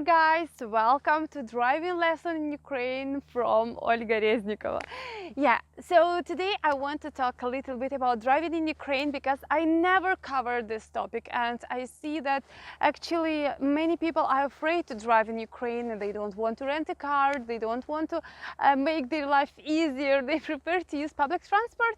guys, welcome to driving lesson in Ukraine from Olga Reznikova. So today I want to talk a little bit about driving in Ukraine because I never covered this topic, and I see that actually many people are afraid to drive in Ukraine and they don't want to rent a car, they don't want to make their life easier, they prefer to use public transport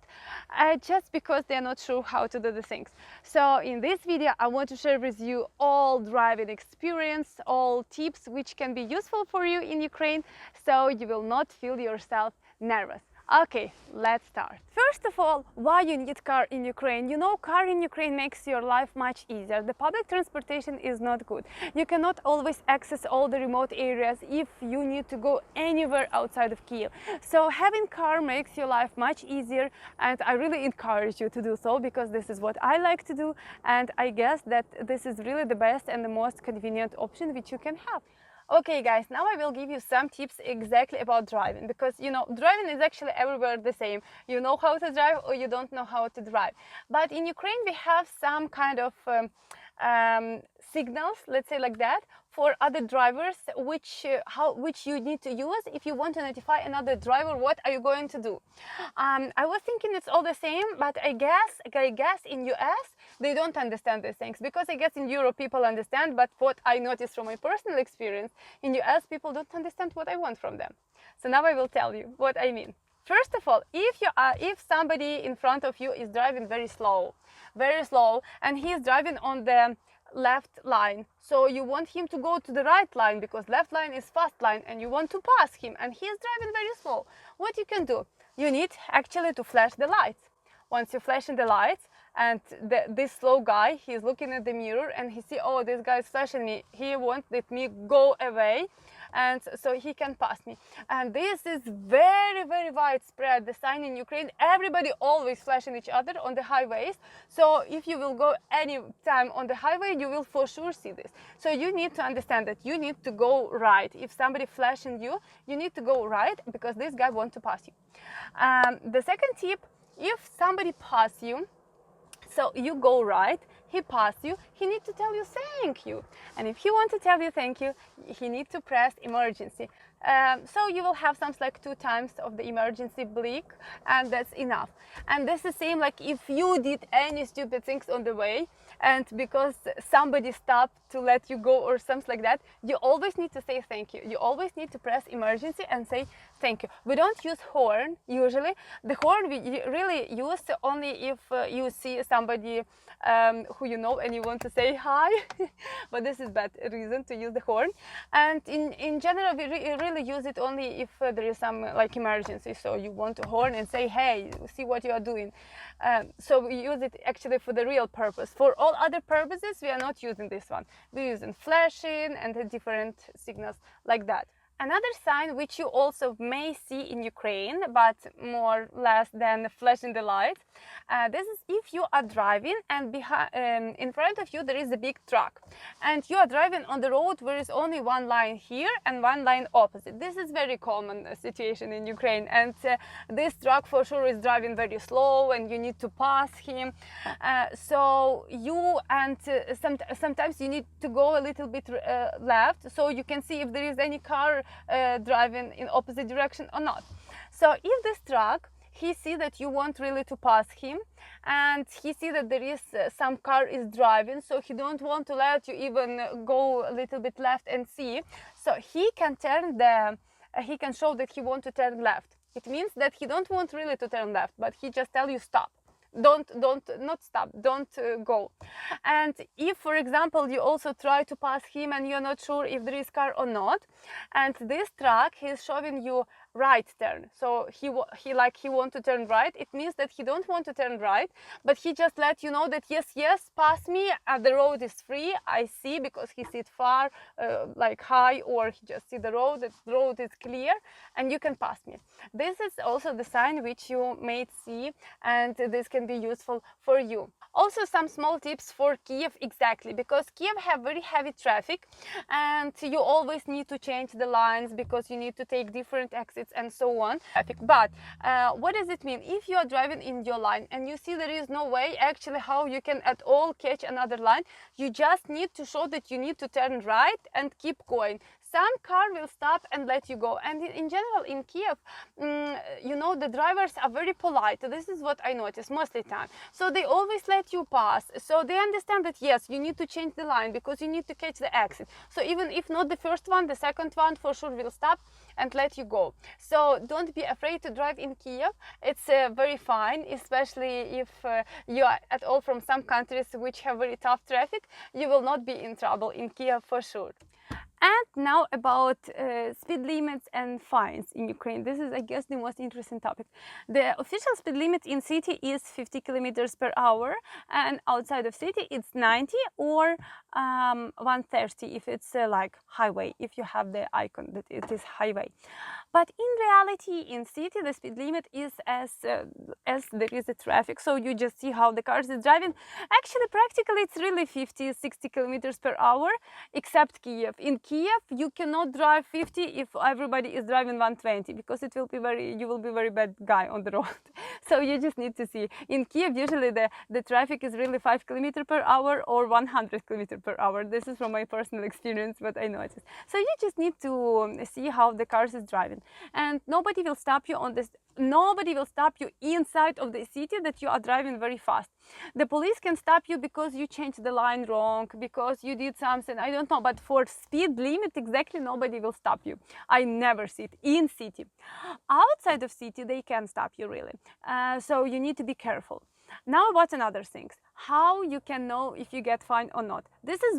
just because they're not sure how to do the things. So in this video I want to share with you all driving experience, all tips which can be useful for you in Ukraine, so you will not feel yourself nervous. Okay, let's start. First of all, why you need car in Ukraine? You know, car in Ukraine makes your life much easier. The public transportation is not good. You cannot always access all the remote areas if you need to go anywhere outside of Kyiv. So having car makes your life much easier, and I really encourage you to do so because this is what I like to do, and I guess that this is really the best and the most convenient option which you can have. Okay guys, now I will give you some tips exactly about driving, because you know, driving is actually everywhere the same. You know how to drive or you don't know how to drive. But in Ukraine we have some kind of signals, let's say like that, for other drivers which you need to use if you want to notify another driver what are you going to do. I was thinking it's all the same, but I guess in US they don't understand these things, because I guess in Europe people understand, but what I noticed from my personal experience, in US people don't understand what I want from them. So now I will tell you what I mean. First of all, if somebody in front of you is driving very slow, and he is driving on the left line, so you want him to go to the right line because left line is fast line, and you want to pass him and he is driving very slow, what you can do, you need actually to flash the lights. Once you flash in the lights, and this slow guy, he's looking at the mirror and he see, oh, this guy is flashing me, he won't let me go away, and so he can pass me. And this is very widespread, the sign in Ukraine. Everybody always flashing each other on the highways, so if you will go any time on the highway, you will for sure see this. So you need to understand that you need to go right. If somebody flashing you, you need to go right because this guy wants to pass you. The second tip, if somebody pass you, so you go right, he passed you, he needs to tell you thank you. And if he wants to tell you thank you, he needs to press emergency. So you will have something like 2 times of the emergency blink, and that's enough. And this is same like if you did any stupid things on the way, and because somebody stopped to let you go or something like that, you always need to say thank you. You always need to press emergency and say thank you. We don't use horn usually. The horn we really use only if you see somebody who you know and you want to say hi. But this is bad reason to use the horn. And in general we really use it only if there is some like emergency, so you want to horn and say, hey, see what you are doing. So we use it actually for the real purpose. For all other purposes we are not using this one. We're using flashing and different signals like that. Another sign which you also may see in Ukraine, but more or less than flashing the lights, this is if you are driving and in front of you there is a big truck, and you are driving on the road where is only one line here and one line opposite. This is very common situation in Ukraine, and this truck for sure is driving very slow and you need to pass him. So you sometimes you need to go a little bit left, so you can see if there is any car driving in opposite direction or not. So if this truck, he see that you want really to pass him, and he see that there is some car is driving, so he don't want to let you even go a little bit left and see, so he can turn he can show that he want to turn left. It means that he don't want really to turn left, but he just tell you stop. Don't go. And if, for example, you also try to pass him and you're not sure if there is car or not, and this truck is showing you right turn, so he want to turn right, it means that he don't want to turn right, but he just let you know that yes, pass me, the road is free, I see, because he sees far, like high, or he just see the road is clear and you can pass me. This is also the sign which you may see, and this can be useful for you. Also some small tips for Kyiv, exactly, because Kyiv have very heavy traffic and you always need to change the lines because you need to take different exits exits and so on. But what does it mean? If you are driving in your line and you see there is no way actually how you can at all catch another line, you just need to show that you need to turn right and keep going. Some car will stop and let you go. And in general in Kiev, you know, the drivers are very polite. This is what I notice mostly time. So they always let you pass. So they understand that yes, you need to change the line because you need to catch the exit. So even if not the first one, the second one for sure will stop and let you go. So don't be afraid to drive in Kiev. It's very fine, especially if you are at all from some countries which have very tough traffic. You will not be in trouble in Kiev for sure. And now about speed limits and fines in Ukraine. This is, I guess, the most interesting topic. The official speed limit in city is 50 kilometers per hour, and outside of city it's 90 or 130 if it's like highway, if you have the icon that it is highway. But in reality, in city, the speed limit is as there is the traffic. So you just see how the cars is driving. Actually, practically, it's really 50, 60 kilometers per hour, except Kiev. In Kiev, you cannot drive 50 if everybody is driving 120, because it will be you will be very bad guy on the road. So you just need to see. In Kiev, usually the traffic is really 5 kilometers per hour or 100 kilometers per hour. This is from my personal experience, what I noticed. So you just need to see how the cars is driving. And nobody will stop you on this. Nobody will stop you inside of the city that you are driving very fast. The police can stop you because you changed the line wrong, because you did something, I don't know, but for speed limit exactly nobody will stop you. I never see it in city. Outside of city they can stop you really. So you need to be careful. Now what's another thing? How you can know if you get fined or not. This is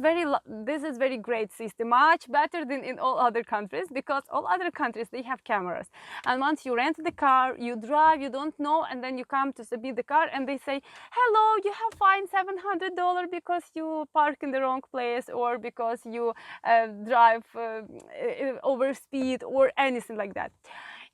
very great system, much better than in all other countries, because all other countries they have cameras. And once you rent the car, you drive, you don't know, and then you come to submit the car and they say, hello, you have fined $700 because you park in the wrong place, or because you drive over speed or anything like that.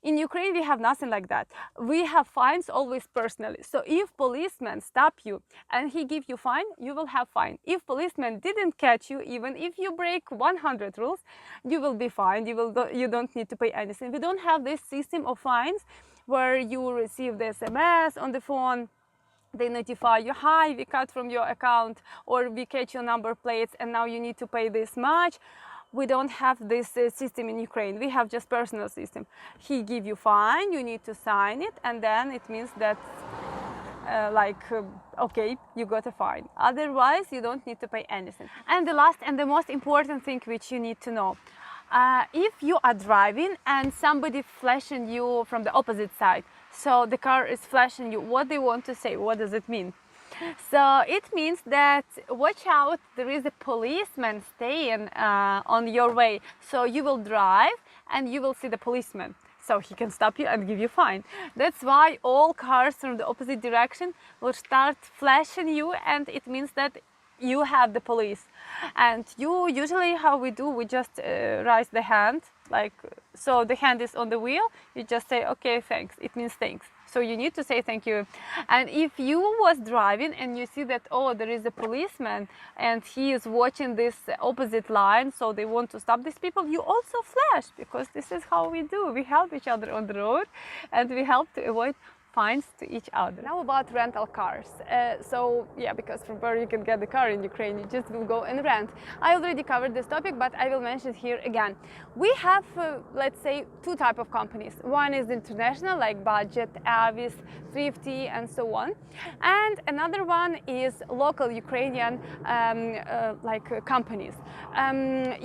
In Ukraine, we have nothing like that. We have fines always personally. So if policeman stop you and he give you fine, you will have fine. If policeman didn't catch you, even if you break 100 rules, you will be fined. You don't need to pay anything. We don't have this system of fines where you receive the SMS on the phone. They notify you, hi, we cut from your account, or we catch your number plates and now you need to pay this much. We don't have this system in Ukraine. We have just personal system. He give you fine, you need to sign it, and then it means that okay, you got a fine. Otherwise, you don't need to pay anything. And the last and the most important thing which you need to know. If you are driving and somebody flashing you from the opposite side, so the car is flashing you, what they want to say, what does it mean? So it means that watch out, there is a policeman staying on your way. So you will drive and you will see the policeman. So he can stop you and give you fine. That's why all cars from the opposite direction will start flashing you, and it means that you have the police. And you usually, how we do, we just raise the hand, like, so the hand is on the wheel, you just say, okay, thanks, it means thanks. So you need to say thank you. And if you was driving and you see that, oh, there is a policeman and he is watching this opposite line, so they want to stop these people, you also flash, because this is how we do. We help each other on the road and we help to avoid fines to each other. Now about rental cars. So yeah, because from where you can get the car in Ukraine, you just will go and rent. I already covered this topic, but I will mention it here again. We have, let's say, two types of companies. One is international, like Budget, Avis, Thrifty, and so on. And another one is local Ukrainian companies.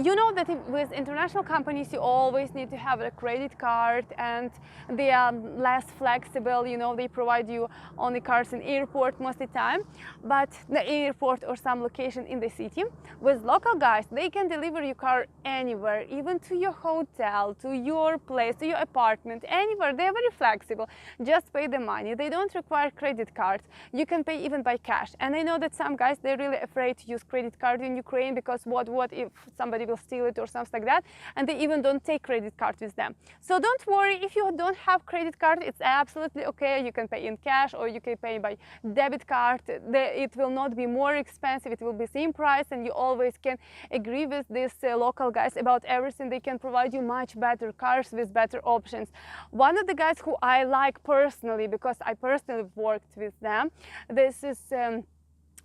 You know that with international companies, you always need to have a credit card, and they are less flexible. You know, they provide you only cars in airport most of the time, but the airport or some location in the city. With local guys, they can deliver your car anywhere, even to your hotel, to your place, to your apartment, anywhere. They're very flexible. Just pay the money. They don't require credit cards. You can pay even by cash. And I know that some guys, they're really afraid to use credit card in Ukraine, because what if somebody will steal it or something like that, and they even don't take credit card with them. So don't worry if you don't have credit card, it's absolutely okay. okay, you can pay in cash or you can pay by debit card. It will not be more expensive, it will be same price, and you always can agree with these local guys about everything. They can provide you much better cars with better options. One of the guys who I like personally, because I personally worked with them, this is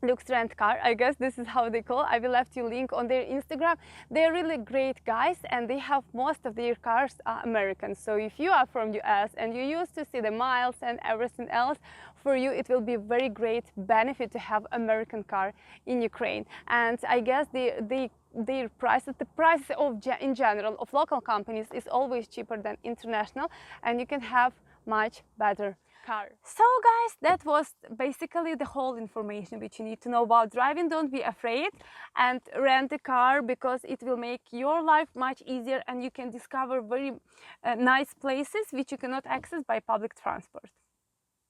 Luke's Rent Car, I guess this is how they call. I will left you link on their Instagram. They're really great guys, and they have most of their cars are American. So if you are from US and you used to see the miles and everything else, for you it will be very great benefit to have American car in Ukraine. And I guess their prices, the price of in general of local companies is always cheaper than international, and you can have much better car. So guys, that was basically the whole information which you need to know about driving. Don't be afraid and rent a car, because it will make your life much easier and you can discover very nice places which you cannot access by public transport.